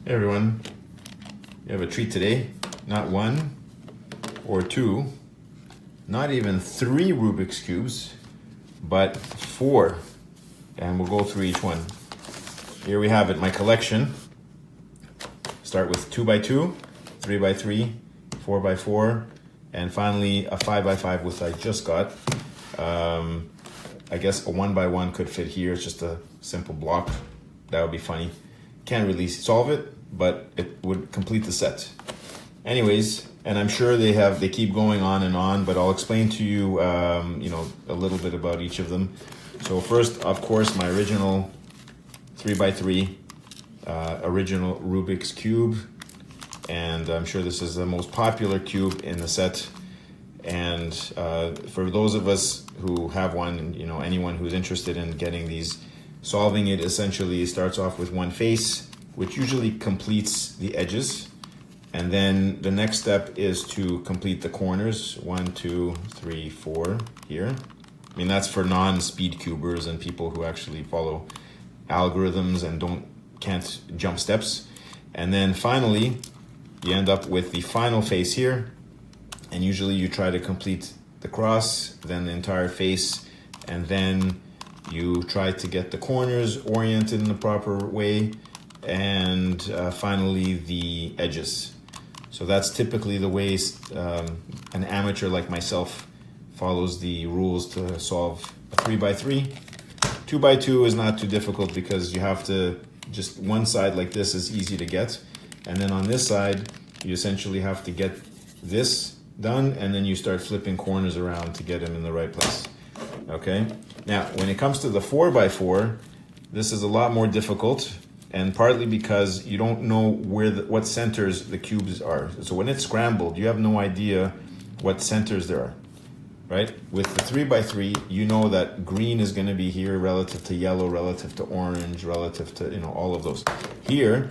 Hey everyone, you have a treat today. Not one or two, not even three Rubik's Cubes, but four. And we'll go through each one. Here we have it, my collection. Start with 2x2, 3x3, 4x4, and finally a 5x5 which I just got. I guess a 1x1 could fit here. It's just a simple block. That would be funny. Can't really solve it, but it would complete the set. Anyways, and I'm sure they keep going on and on, but I'll explain to you, a little bit about each of them. So first, of course, my original 3x3, original Rubik's Cube. And I'm sure this is the most popular cube in the set. And for those of us who have one, anyone who's interested in getting these, solving it essentially starts off with one face, which usually completes the edges. And then the next step is to complete the corners, 1, 2, 3, 4 here. I mean, that's for non-speed cubers and people who actually follow algorithms and can't jump steps. And then finally, you end up with the final face here. And usually you try to complete the cross, then the entire face, and then you try to get the corners oriented in the proper way, and finally the edges. So that's typically the way an amateur like myself follows the rules to solve a 3x3. 2x2 is not too difficult because you have to, just one side like this is easy to get. And then on this side, you essentially have to get this done, and then you start flipping corners around to get them in the right place. Okay? Now, when it comes to the 4x4, this is a lot more difficult, and partly because you don't know what centers the cubes are. So when it's scrambled, you have no idea what centers there are, right? With the 3x3, you know that green is going to be here relative to yellow, relative to orange, relative to, all of those. Here,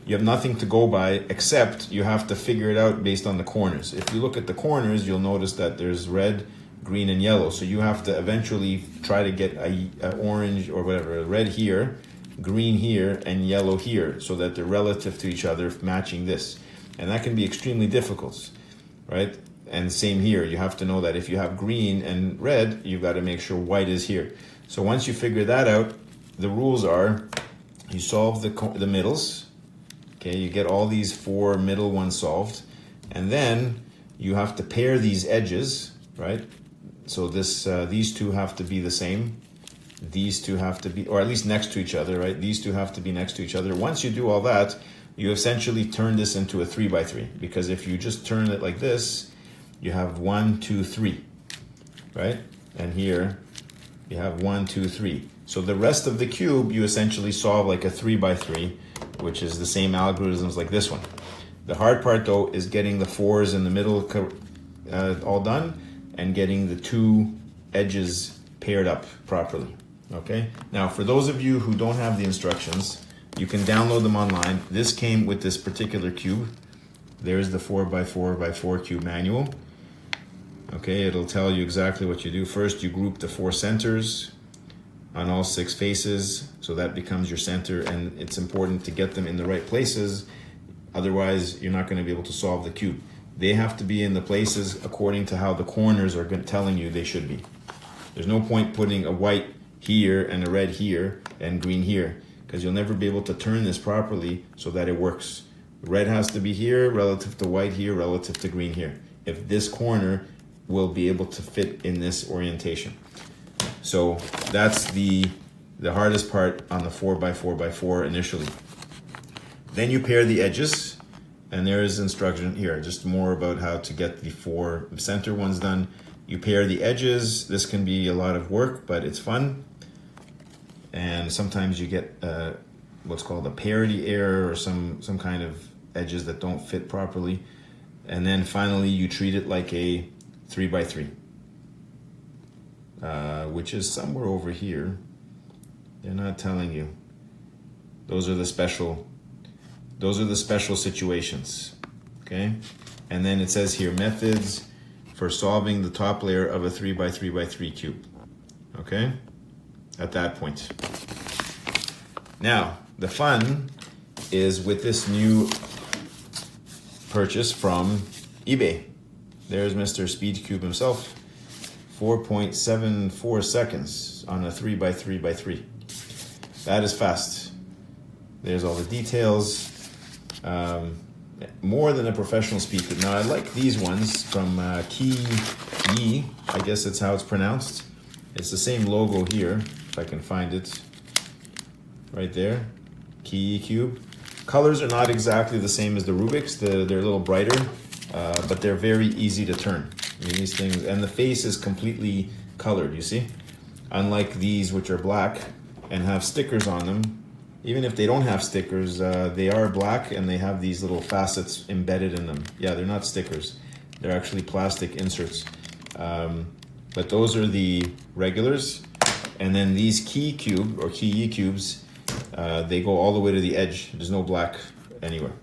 you have nothing to go by except you have to figure it out based on the corners. If you look at the corners, you'll notice that there's red, green, and yellow. So you have to eventually try to get a orange or whatever, red here, green here, and yellow here, so that they're relative to each other, matching this. And that can be extremely difficult, right? And same here, you have to know that if you have green and red, you've got to make sure white is here. So once you figure that out, the rules are, you solve the middles. Okay, you get all these four middle ones solved, and then you have to pair these edges, right? So these two have to be the same. These two have to be, or at least next to each other, right? These two have to be next to each other. Once you do all that, you essentially turn this into a 3x3, because if you just turn it like this, you have 1, 2, 3, right? And here you have 1, 2, 3. So the rest of the cube, you essentially solve like a 3x3, which is the same algorithms like this one. The hard part though is getting the fours in the middle all done and getting the two edges paired up properly, okay? Now for those of you who don't have the instructions, you can download them online. This came with this particular cube. There's the 4x4x4 cube manual. Okay, it'll tell you exactly what you do. First, you group the four centers on all 6 faces, so that becomes your center, and it's important to get them in the right places, otherwise you're not going to be able to solve the cube. They have to be in the places according to how the corners are telling you they should be. There's no point putting a white here and a red here and green here, because you'll never be able to turn this properly so that it works. Red has to be here relative to white here, relative to green here, if this corner will be able to fit in this orientation. So that's the hardest part on the 4x4x4 initially. Then you pair the edges, and there is instruction here, just more about how to get the 4 center ones done. You pair the edges. This can be a lot of work, but it's fun. And sometimes you get what's called a parity error, or some kind of edges that don't fit properly. And then finally you treat it like a 3x3. Which is somewhere over here. They're not telling you. Those are the special situations, okay? And then it says here, methods for solving the top layer of a 3x3x3 cube, okay? At that point. Now, the fun is with this new purchase from eBay. There's Mr. Speed Cube himself. 4.74 seconds on a 3x3x3. That is fast. There's all the details. More than a professional speed cube. Now I like these ones from Key, I guess that's how it's pronounced. It's the same logo here, if I can find it. Right there, Key Cube. Colors are not exactly the same as the Rubik's. They're a little brighter, but they're very easy to turn. I mean, these things, and the face is completely colored, you see? Unlike these, which are black and have stickers on them. Even if they don't have stickers, they are black and they have these little facets embedded in them. Yeah, they're not stickers. They're actually plastic inserts. But those are the regulars. And then these Key Cube, or Key Cubes, they go all the way to the edge. There's no black anywhere.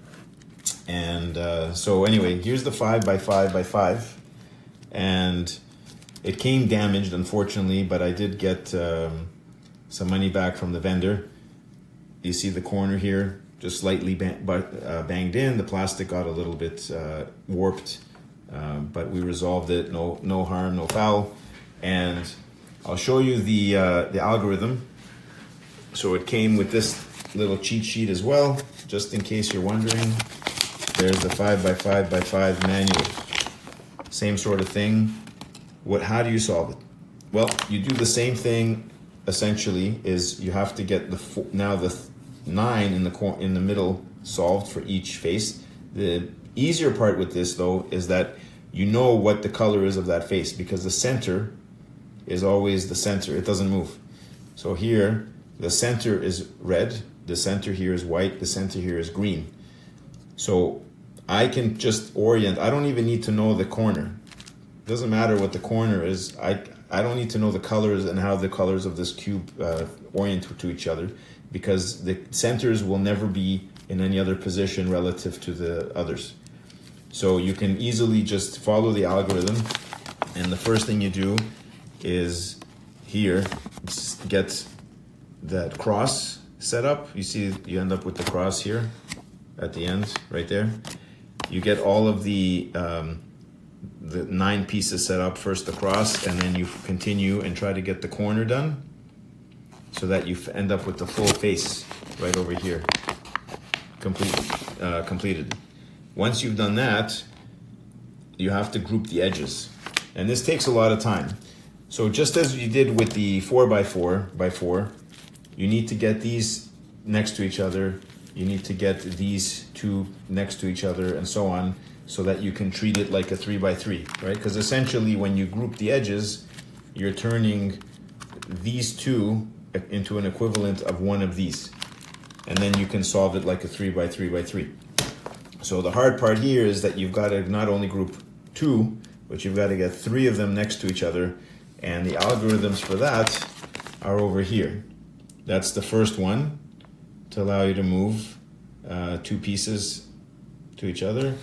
And so anyway, here's the 5x5x5. And it came damaged, unfortunately, but I did get some money back from the vendor. You see the corner here, just slightly banged in. The plastic got a little bit warped, but we resolved it. No harm, no foul. And I'll show you the algorithm. So it came with this little cheat sheet as well, just in case you're wondering. There's the 5x5x5 manual. Same sort of thing. How do you solve it? Well, you do the same thing. Essentially, is you have to get the 9 in the middle solved for each face. The easier part with this, though, is that you know what the color is of that face, because the center is always the center. It doesn't move. So here, the center is red. The center here is white. The center here is green. So I can just orient. I don't even need to know the corner. It doesn't matter what the corner is. I don't need to know the colors and how the colors of this cube orient to each other, because the centers will never be in any other position relative to the others. So you can easily just follow the algorithm, and the first thing you do is here, get that cross set up. You see, you end up with the cross here at the end, right there. You get all of the 9 pieces set up, first the cross, and then you continue and try to get the corner done so that you end up with the full face right over here, completed. Once you've done that, you have to group the edges. And this takes a lot of time. So just as you did with the 4x4x4, you need to get these next to each other. You need to get these 2 next to each other, and so on, so that you can treat it like a 3x3, right? Because essentially when you group the edges, you're turning these 2 into an equivalent of one of these. And then you can solve it like a 3x3x3. So the hard part here is that you've got to not only group 2, but you've got to get 3 of them next to each other. And the algorithms for that are over here. That's the first one, to allow you to move 2 pieces to each other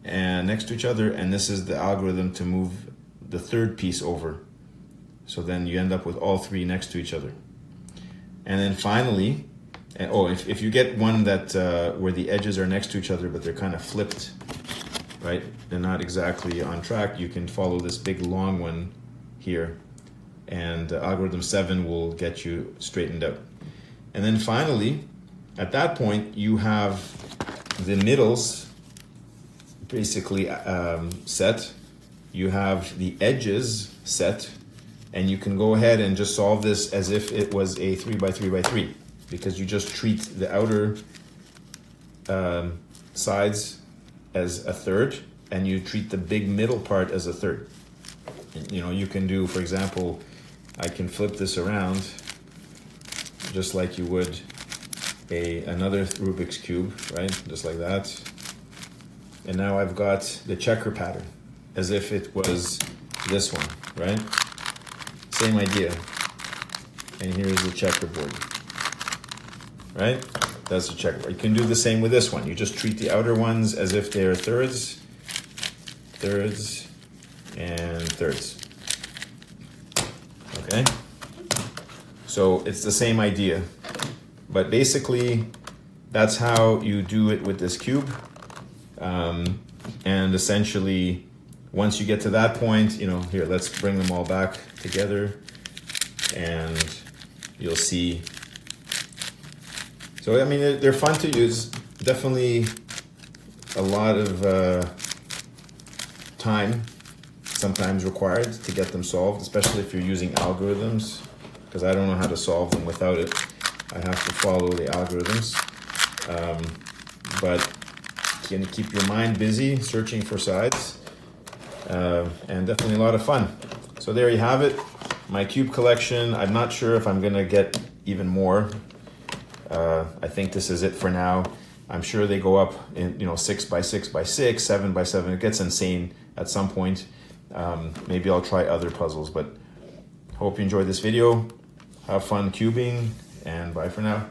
and next to each other, and this is the algorithm to move the 3rd piece over. So then you end up with all 3 next to each other. And then finally, if you get one that where the edges are next to each other but they're kind of flipped, right? They're not exactly on track, you can follow this big long one here, and algorithm 7 will get you straightened out. And then finally, at that point, you have the middles basically set. You have the edges set, and you can go ahead and just solve this as if it was a 3x3x3, because you just treat the outer sides as a 1/3, and you treat the big middle part as a 1/3. You know, you can do, for example, I can flip this around just like you would another Rubik's Cube, right? Just like that. And now I've got the checker pattern, as if it was this one, right? Same idea. And here's the checkerboard, right? That's the checkerboard. You can do the same with this one. You just treat the outer ones as if they're 1/3, 1/3, and 1/3. Okay? So it's the same idea. But basically, that's how you do it with this cube. And essentially, once you get to that point, you know, here, let's bring them all back together and you'll see. So, I mean, they're fun to use. Definitely a lot of time sometimes required to get them solved, especially if you're using algorithms, because I don't know how to solve them without it. I have to follow the algorithms. But can keep your mind busy searching for sides, and definitely a lot of fun. So there you have it, my cube collection. I'm not sure if I'm gonna get even more. I think this is it for now. I'm sure they go up in, you know, 6 by 6 by 6, 7 by 7. It gets insane at some point. Maybe I'll try other puzzles, but hope you enjoyed this video. Have fun cubing, and bye for now.